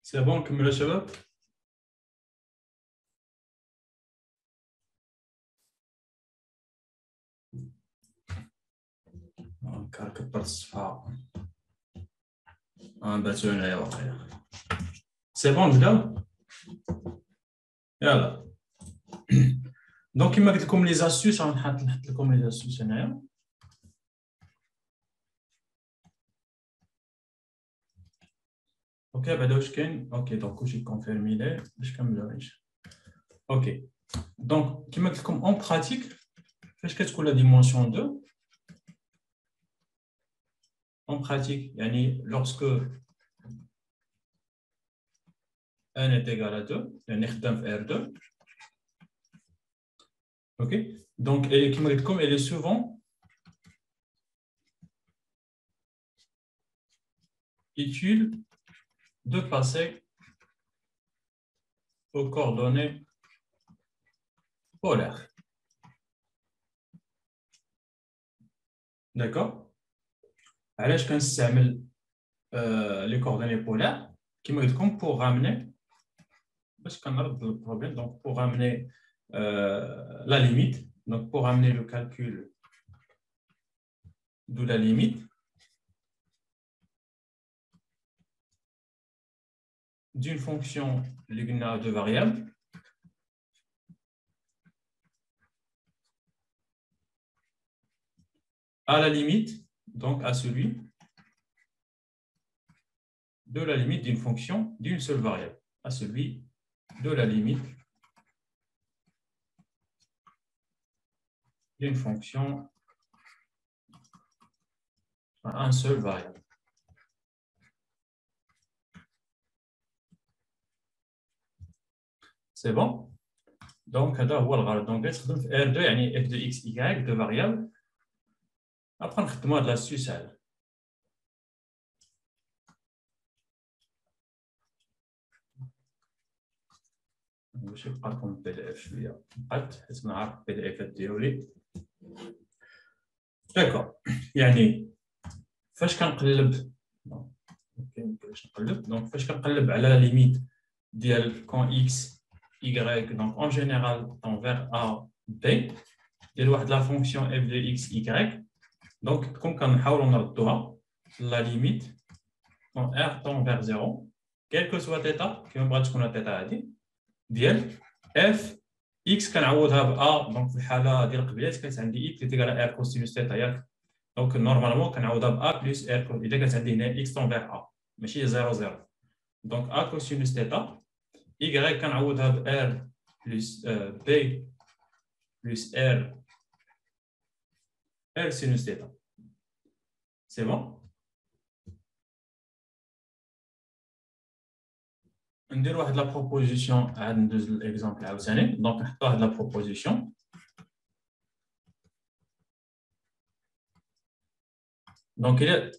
C'est bon, comme le shabab. C'est bon, je donne. Voilà. Donc, il m'a dit comme les astuces, on va comme les astuces. Ok, ok, donc j'ai confirmé. Ok. Donc, qui m'a dit comme en pratique, qu'est-ce que la dimension 2? En pratique, lorsque n est égal à 2, il y a R2. Ok, donc comme elle est souvent utile de passer aux coordonnées polaires. D'accord? Alors, je pense les coordonnées polaires qui me comme pour ramener, parce qu'on a le problème, donc pour ramener la limite, donc pour ramener le calcul de la limite d'une fonction linéaire de variables à la limite, donc à celui de la limite d'une fonction d'une seule variable, à celui de la limite d'une fonction à un seul variable. C'est bon? Donc, هذا هو الغرض. Donc, نستخدم في R2 يعني f de x, y, deux variables. Après, نخدموا هاد l'astuce هذا. باش يبقى لكم PDF شوية مقاد حيت نعرف PDF ديروا لي. داكور. يعني فاش كنقلب donc فاش كنقلب على la limite ديال quand x y donc en général tend vers a b ديال واحد la fonction f de x y donc comme كنحاولوا نردوها la limite quand r tend vers 0 quel que soit θ كيما بغات تكون θ هادي ديال f x كنعوضها ب a donc في الحاله ديال القبيلات كانت عندي x اللي تيقال r cos θ ياك donc normalement كنعوضها ب a plus r اذا كانت عندي هنا x tend vers a ماشي 0 0 donc a cosinus θ y كنعوضها ب r plus b plus r sinus θ. C'est bon? ندير واحد لا بروبوزيسيون عاد ندوز للاكزامبل عاوتاني دونك نحط واحد لا بروبوزيسيون دونك الى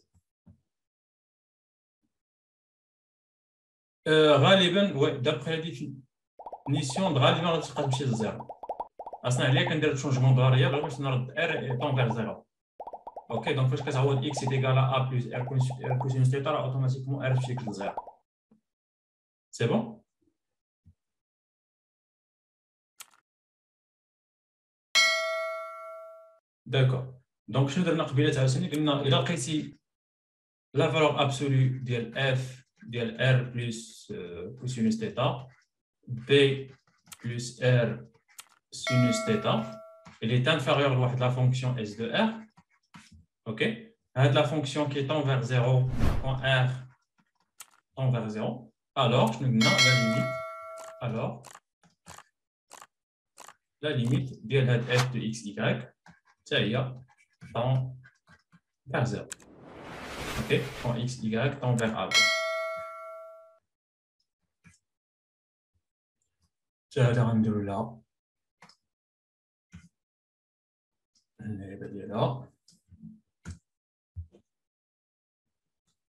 غالبا دابخي لا ديفينيسيون غالبا غتبقى تمشي للزيرو اصلا عليا كندير شونجمون دو فاريابل باش نرد ار طون فيغ زيرو. اوكي دونك فاش كتعوض اكس ايكال ا بلس ار كوسينوس ثيتا راه اوتوماتيكمون ار تمشي للزيرو. سي بون؟ داكور دونك شنو درنا قبيله عاوتاني قلنا الا لقيتي لا فالور ابسولو ديال اف ديال ار بلس كوسينوس ثيتا بي بلس ار sinus θ, elle est inférieure à la fonction S de R. OK? La fonction qui tend vers 0, quand R tend vers 0, alors je nous donne la limite. Alors, la limite de f de x, y, c'est tend vers 0. OK? Quand x, y tend vers A. C'est là.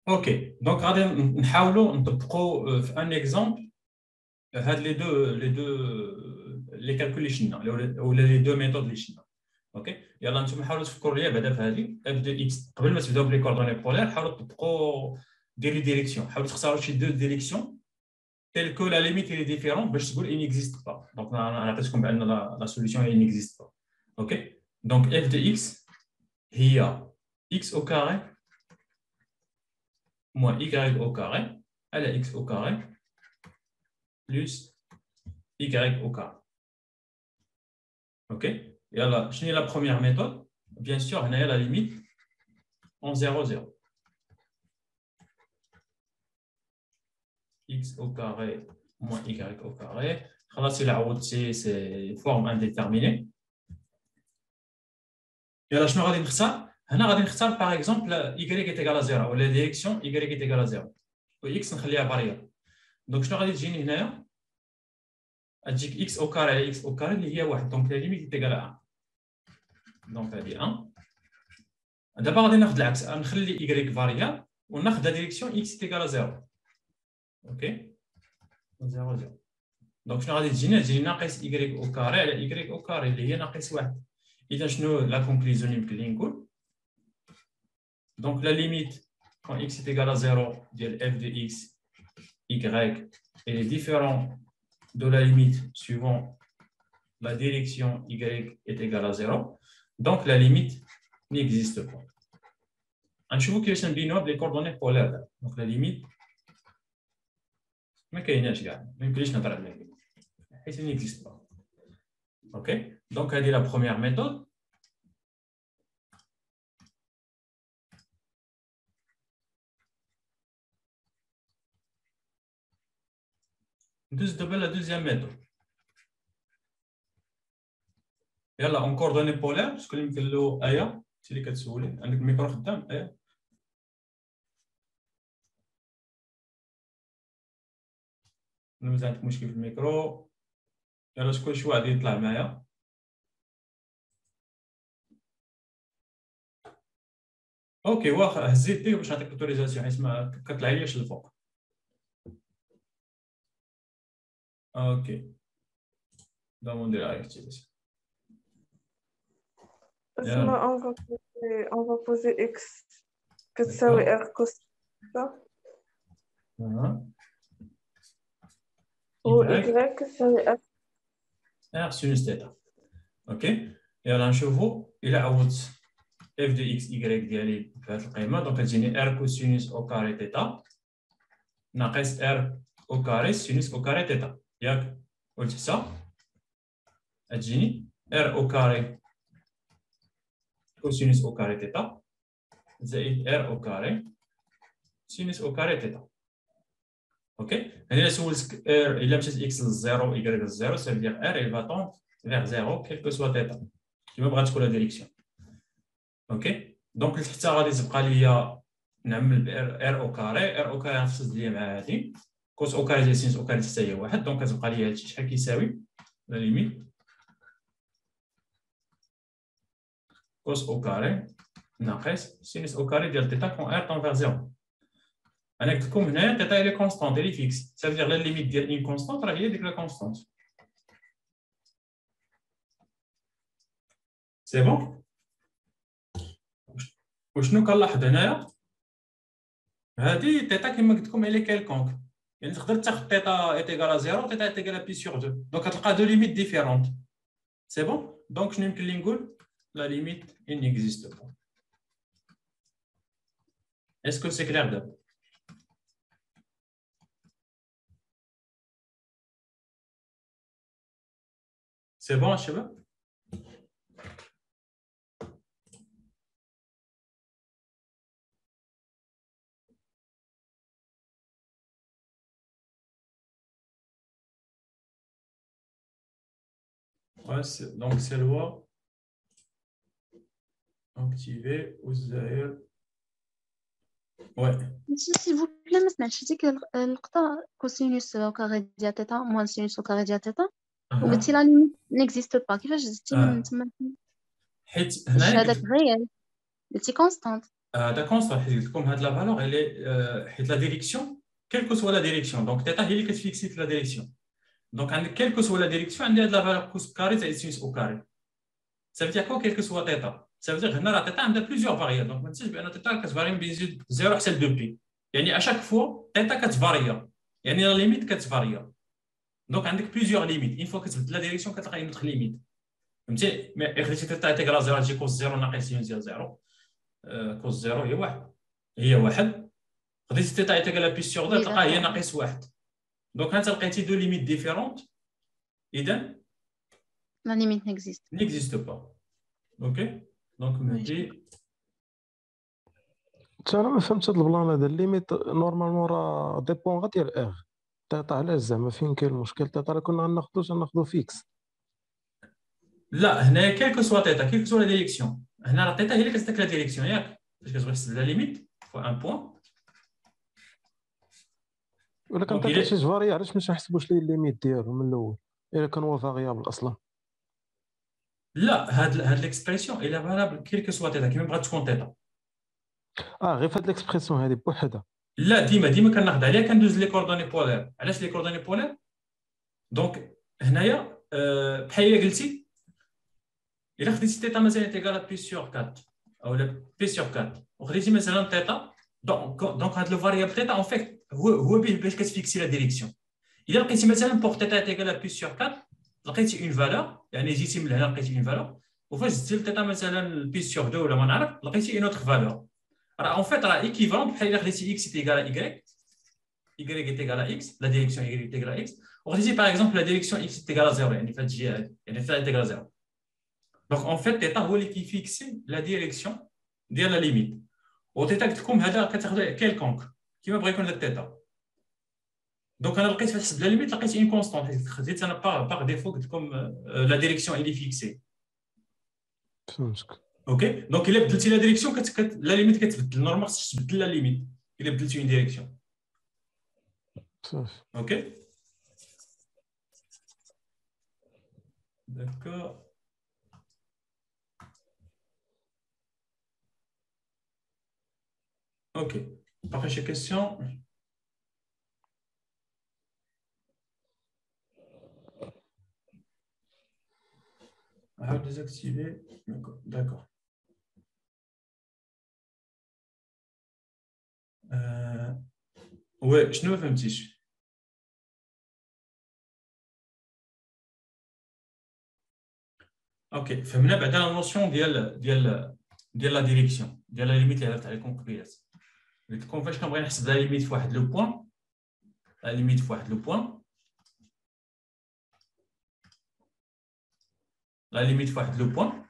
Ok, donc غادي نحاولوا نطبقوا في ان اكزامبل هاد لي كالكول اللي شفنا ولا لي دو ميثود اللي شفنا. اوكي يلا نتوما حاولوا تفكروا ليا بعدا في هذه اف دو اكس قبل ما تبداو بلي كوردوني بولير حاولوا تطبقوا ديروا ديريكسيون حاولوا تختاروا شي دو ديريكسيون tel que la limite est différente, il n'existe pas. Donc, on a l'impression que la solution n'existe pas. OK? Donc, f de x, il y a x au carré moins y au carré, elle est x au carré plus y au carré. OK? Et alors, je la première méthode. Bien sûr, on a la limite en 0, 0. X au carré moins y au carré. Là, c'est forme indéterminée. Et là, je me radine ça. On a par exemple y est égal à 0 ou la direction y est égal à 0. Ou x, on a variable. Donc, je me radine ici. X au carré, x au carré, il y a 1. Donc, la limite est égale à 1. Donc, elle est 1. D'abord, on va faire l'axe. On va y variable. On a la direction x est égal à 0. OK? 0, 0. Donc, je vais dire que y au carré, y au carré, il y a 1. Et là, la conclusion est donc, la limite, quand x est égal à 0, f de x, y, est différent de la limite suivant la direction y est égale à 0. Donc, la limite n'existe pas. Je vous dis que les coordonnées polaires. Donc, la limite, mais qu'il n'existe pas. OK? Donc, elle est la première méthode. La deuxième méthode. Et là, en coordonnées polaires, parce que nous avons c'est les 4 soules. عندك الميكرو خدام ايا مازال عندك مشكل في الميكرو يلا شكون واحد يطلع معايا اوكي واخا هزيت فيه باش نعطيك اوتوريزاسيون حيت ما كطلع لياش الفوق اوكي دوموندي لا اكتيفيشن on va poser x كتساوي r cos θ و y كتساوي r sinus θ. OK. يلا نشوفوا الى عوضت f de x y ديالي في هذه القيمه دونك تجيني r cosinus au carré θ ناقص r au carré sinus au carré θ ياك قلت حتى تجيني r au carré cosinus au carré θ زائد r au carré sinus au carré θ. OK. هنا سولتك r الا مشات x ل0 y ل0 ça veut dire r il va tendre vers 0 quel que soit θ كيما بغات تكون لا ديريكسيون. اوكي دونك حتى غادي تبقى ليا نعمل ار او كاري ار او كاري غنفصل ليا مع هادي كوس او كاري ديال سينس او كاري حتى هي واحد دونك كتبقى ليا هادشي شحال كيساوي لا ليميت كوس او كاري ناقص سينس او كاري ديال تيتا كون ار طون فيغ زيرو. انا قلت لكم هنايا تيتا هي كونستانت هي فيكس سا فيغ لا ليميت ديال اون كونستانت راه هي ديك لا كونستانت. سي بون. وشنو كنلاحظ هنايا هادي تيتا كما قلت لكم elle est quelconque يعني تقدر تاخذ تيتا est égal à 0 تيتا est égal à pi sur 2 دونك غتلقى دو ليميت ديفيرونت. سي بون دونك شنو يمكن لي نقول لا ليميت il n'existe pas. est-ce que c'est clair دابا؟ سي بون الشباب؟ Ouais, donc c'est loi activée aux aériens. Ouais. S'il vous plaît, maintenant, je dis que le cosinus au carré ديال θ moins sinus au carré ديال θ وقلتي لا ليميت n'existe pas. كيفاش جبتي من تما؟ حيت هنايا هذاك غير قلتي كونستانت. هذا كونستانت حيت قلت لكم هاد لا فالور elle حيت لا ديريكسيون quelle que soit la direction donc θ هي اللي كتفيكسي في لا ديريكسيون دونك عندك quelle que soit la direction عندي هاد لا فالور كوس كاري زائد سينوس او كاري ça veut dire quoi quelle que soit θ ça veut dire هنا راه θ عندها بليزيور فاريابل دونك ما تنساش بان θ كتفاري من 0 حتى ل 2 بي يعني اشاك فوا θ كتفاريا يعني لا ليميت كتفاريا دونك عندك بليزيور ليميت اون فوا كتبدل لا ديريكسيون كتلقى اون اوتر ليميت فهمتي مي خديتي تيتا ايتيغال 0 تجي كوس 0 ناقص سين ديال 0 كوس 0 هي واحد خديتي تيتا ايتيغال بي سور 2 تلقى هي ناقص واحد دونك انت لقيتي دو ليميت ديفيرونت اذا لا ليميت نيكزيست با اوكي دونك مهدي انا ما فهمتش هاد البلان هذا الليميت نورمالمون راه ديبون غير ديال اغ تيتا علاش زعما فين كاين المشكل تيتا راه كنا غناخذو فيكس لا هنا كيلكو سوا تيتا كيلكو سوا لا ديريكسيون هنا راه تيتا هي اللي كتستك لا ديريكسيون ياك فاش كتبغي تحسب لا ليميت فوا ان بوين ولا كان تيتا شي جواري علاش ما نحسبوش ليه الليميت ديالو من الاول الا كان هو فاريابل اصلا لا هاد ليكسبرسيون الا فالابل كيلكو سوا تيتا كيما بغات تكون تيتا غير فهاد ليكسبرسيون هادي بوحدها لا ديما كناخذ عليها كندوز لي كوردوني بولير علاش لي كوردوني بولير دونك هنايا بحال الا قلتي الا خديتي تيتا مثلا تيغال بي سور 4 او بي سور 4 وخديتي مثلا تيتا دونك هاد لو فاريابل تيتا اون فيت هو باش كتفيكسي لا ديريكسيون الا لقيتي مثلا بوغ تيتا تيغال بي سور 4 لقيتي اون فالور يعني جيتي من هنا لقيتي اون فالور وفاش زدتي تيتا مثلا بي سور 2 ولا ما نعرف لقيتي اون اوتر فالور راه اون فيت راه ايكيفالون بحال الا خديتي اكس تيغال ايكغيك y est égal à x, la direction y est égale à x. On dit par exemple la direction x est égale à 0, يعني fait y est égal à 0. Donc en fait, θ هو اللي كيفيكسي la direction ديال la limite. و θ كتكون هذا كتاخذ quelconque كيما بغا يكون هذا θ. Donc انا لقيت فاش حسبت la limite لقيت une constante. خديت انا par défaut قلت لكم la direction elle est fixée. فهمتك. اوكي دونك الا بدلتي la direction la limite كتبدل نورمال خصك تبدل la limite الا بدلتي une direction. Ok. D'accord. Ok. Parfait, j'ai question. Désactiver. D'accord. Ouais, je ne me fais اوكي فهمنا بعدا لا نوسيون ديال لا ديريكسيون ديال لا ليميت اللي هضرت عليكم قبيلات قلت لكم فاش كنبغي نحسب لا ليميت في واحد لو بوين لا ليميت في واحد لو بوين لا ليميت في واحد لو بوين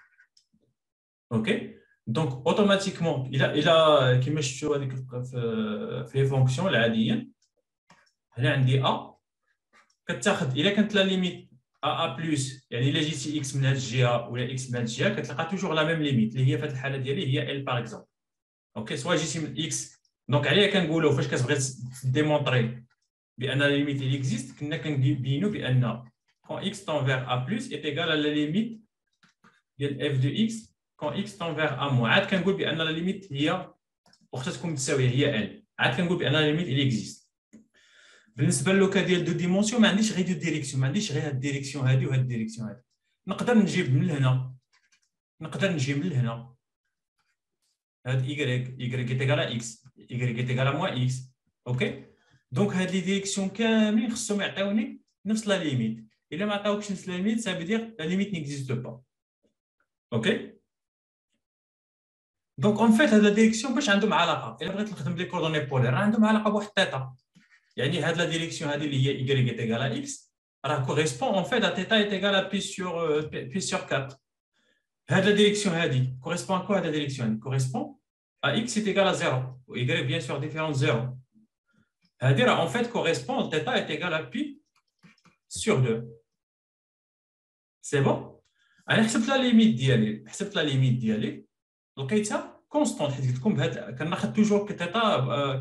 اوكي دونك اوتوماتيكمون الى كيما شفتوا هذيك في لي فونكسيون العاديه هنا عندي ا كتاخذ الا كانت لا ليميت A plus يعني الا جيتي x من هذه الجهه ولا x من هذه الجهه كتلقى توجور لا ميم ليميت اللي هي في هذه الحاله ديالي هي ال باغ اكزومبل اوكي سوا جيتي من x دونك عليها كنقولوا فاش كتبغي ديمونطري بان لا ليميت اللي اكزيست كنا كنبينوا بان quand x tend vers a plus est égal à la limite ديال f de x quand x tend vers a moins عاد كنقول بان لا ليميت هي وخصها تكون متساويه هي l عاد كنقول بان لا ليميت اللي اكزيست بالنسبه للوكا ديال دو ديمونسيون ما عنديش غير دو ديريكسيون ما عنديش غير هاد الديريكسيون هادي وهاد الديريكسيون هادي نقدر نجيب من هنا نقدر نجيب من هنا هاد y ايتيغال اكس y ايتيغال موان اكس اوكي دونك هاد لي ديريكسيون كاملين خصهم يعطيوني نفس لا ليميت الا ما عطاوكش نفس لا ليميت سا فيدير لا ليميت نيكزيست با اوكي دونك اون فيت هاد لا ديريكسيون باش عندهم علاقه الا بغيت نخدم لي كوردوني بولير عندهم علاقه بواحد تيتا يعني هاد لا ديريكسيون هادي اللي هي y est égal à x راه كوريسبون en fait à θ est égal à pi sur 4 هاد لا ديريكسيون هادي كوريسبون à quoi هاد لا ديريكسيون هادي كوريسبون à x est égal à 0 و y bien sûr différent 0 هادي راه en fait correspond θ est égal à pi sur 2 c'est bon انا حسبت لا ليميت ديالي لقيتها كونستانت حيت قلت لكم بهاد كناخذ توجور θ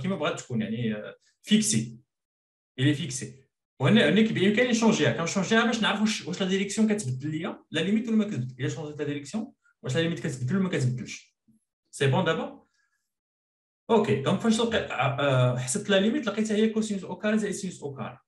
كيما بغات تكون يعني فيكسي il est fixé وهنا بامكاني نشونجيها كنشونجيها باش نعرف واش لا ديريكسيون كتبدل ليا لا ليميت ولا ما كتبدل الا شونجيت لا ديريكسيون واش لا ليميت كتبدل ولا ما كتبدلش سي بون دابا اوكي دونك فاش حسبت لا ليميت لقيتها هي كوسينوس او كاري زائد سينوس او كاري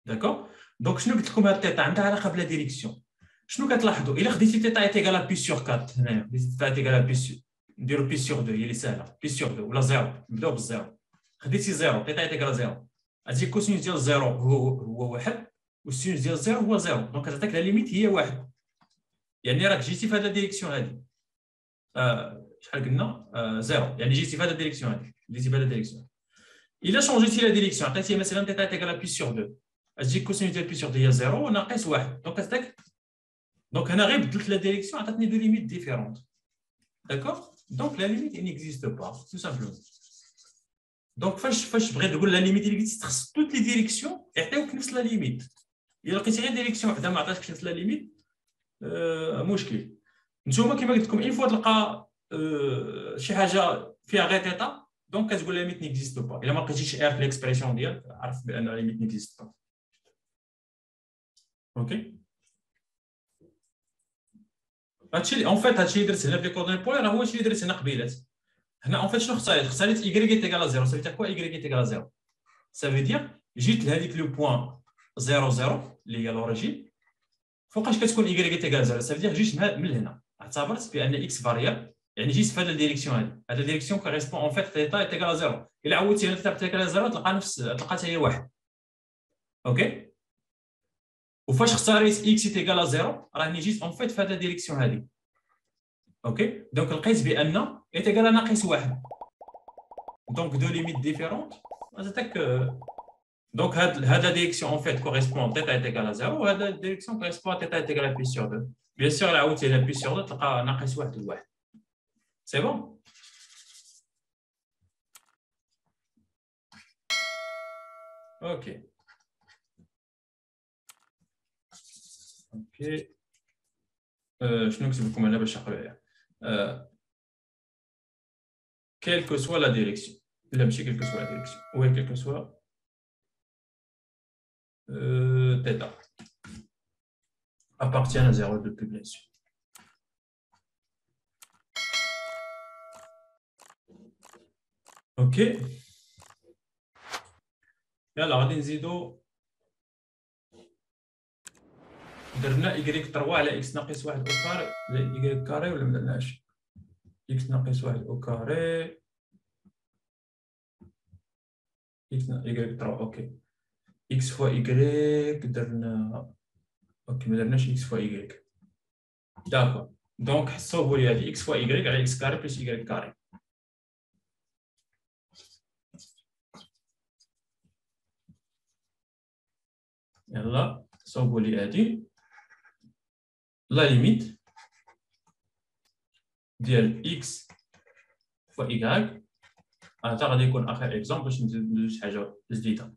داكور دونك شنو قلت لكم هاد تيتا عندها علاقه بلا ديريكسيون شنو كتلاحظوا الا خديتي تيتا ايتيغال بي سور 4 هنايا تيتا ايتيغال بي سور نديرو بي سور 2 هي اللي ساهله بي سور 2 ولا 0 نبداو بالزيرو خديتي 0 تيتا ايتيغال 0 غتجي كوسينوس ديال 0 هو 1 والسينوس ديال 0 هو 0. دونك كتعطيك لا ليميت هي 1. يعني راك جيتي في هذا الديريكسيون هذه شحال قلنا 0. يعني جيتي في هذا الديريكسيون هذه جيتي في هذا الديريكسيون. الا شونجيتي لا ديريكسيون عطيتي مثلا تيتا تيكال بي سور 2 غتجي كوسينوس ديال بي سور 2 هي 0 ناقص 1. دونك كتعطيك دونك هنا غير بدلت لا ديريكسيون عطاتني دو ليميت ديفيرونت. داكور. دونك لا ليميت نيكزيست با تو سامبلومون. دونك فاش بغيت نقول لا ليميت اللي قلتي تخص توت لي ديريكسيون يعطيوك نفس لا ليميت. الا لقيتي غير ديريكسيون وحده ما عطاتكش نفس لا ليميت مشكل. نتوما كما قلت لكم اين فوا تلقى شي حاجه فيها غير تيتا دونك كتقول لا ليميت نيكزيست با. الا ما لقيتيش ار في ليكسبريسيون ديالك عرف بان لا ليميت نيكزيست با. اوكي. هادشي اللي اون فيت هادشي اللي درت هنا في لي كوردوني بولير هو هادشي اللي درت هنا قبيلات. هنا اون فيت شنو اختاريت y est égal à 0. Ça veut dire quoi y est égal à 0? Ça veut dire جيت لهذيك لو بوين 0 0 اللي هي لوريجين فوقاش كتكون y est égal à 0. Ça veut dire جيت من هنا اعتبرت بان x فاريابل يعني جيت في هذه الديريكسيون هذه. هذه الديريكسيون كوريسبون اون فيت تيتا est égal à 0. الا عودتي هنا تيتا est égal à 0 تلقى نفس تلقى هي 1. اوكي. وفاش اختاريت x est égal à 0 راني جيت اون فيت في هذه الديريكسيون هذه. اوكي. دونك لقيت بان est égal à ناقص 1. دونك دو ليميت ديفيرونت عطاتك. دونك هذا ديريكسيون اون فيت كوريسبون تيتا est égal à 0 وهذا ديريكسيون كوريسبون تيتا est égal à بي سور 2. بيان سور الا عاودتي هنا بي سور 2 تلقى ناقص 1 و 1. سي بون. اوكي. اوكي. شنو نكتب لكم هنا باش نقرا عليها؟ quelle que soit la direction. لا ماشي quelle que soit la direction. Oui, quelle que soit θ appartient à 0 depuis bien sûr. Ok. يلا غادي نزيدو درنا y 3 على x ناقص 1 او كاري y كاري ولا ما درناش x ناقص 1 او كاري x y 3. اوكي. x فوا y درنا اوكي ما درناش x فوا y. داكور. دونك حسبوا لي هذه x فوا y على x كاري بلس y كاري. يلا صوبوا لي هذه لا ليميت ديال x فوا y. هذا غادي يكون اخر اكزومبل باش ندير شي حاجه جديده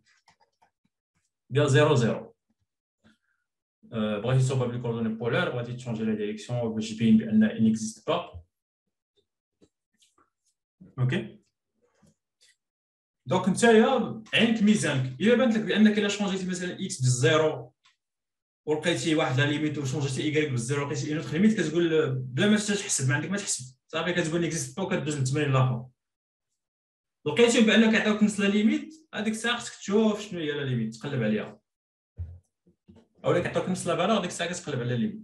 ديال 0 0. بغيتي تصوبها بالكوردوني بولار بغيتي تشونجي لا ديريكسيون باش تبين بان انيكزيست با. اوكي. دونك نتايا عينك ميزانك الا بانت لك بانك الا شونجيتي مثلا اكس بالزيرو ولقيتي واحد لا ليميت وشونجيتي ايكغيك بالزيرو ولقيتي اون اوتر ليميت كتقول بلا ما تحسب ما عندك ما تحسب صافي كتقول نيكزيست با وكدوز للتمارين الاخر. لقيتي بانك عطاوك نص لا ليميت هذيك الساعه خصك تشوف شنو هي لا ليميت تقلب عليها اولا كيعطوك نص لا فالور ديك الساعه كتقلب على ليميت.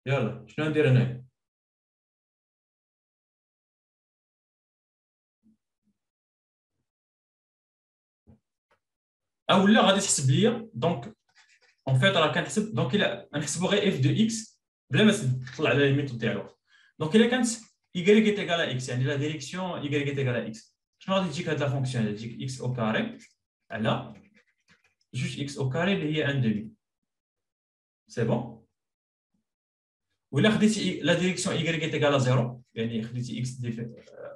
يلا شنو ندير هنايا؟ اولا غادي تحسب ليا دونك اون فيت راه كنحسب دونك الا نحسبوا غير اف دو اكس بلا ما تطلع على ليميت ديالو. دونك الا كانت y est égal à x يعني لا ديريكسيون y est égal à x شنو غادي تجيك هاد لا فونكسيون هادي تجيك x او كاري على جوج x او كاري اللي هي 1 دومي. سي بون. ولا خديتي لا ديريكسيون y est égal à 0 يعني خديتي x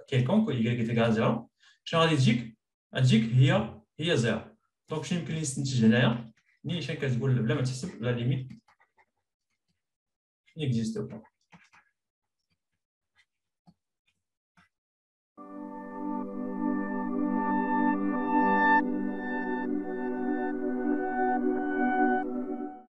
كيلكونك و y est égal à 0 شنو غادي تجيك؟ غتجيك هي 0. دونك شنو يمكن لي نستنتج هنايا؟ نيشان كتقول بلا ما تحسب لا ليميت نيكزيست با.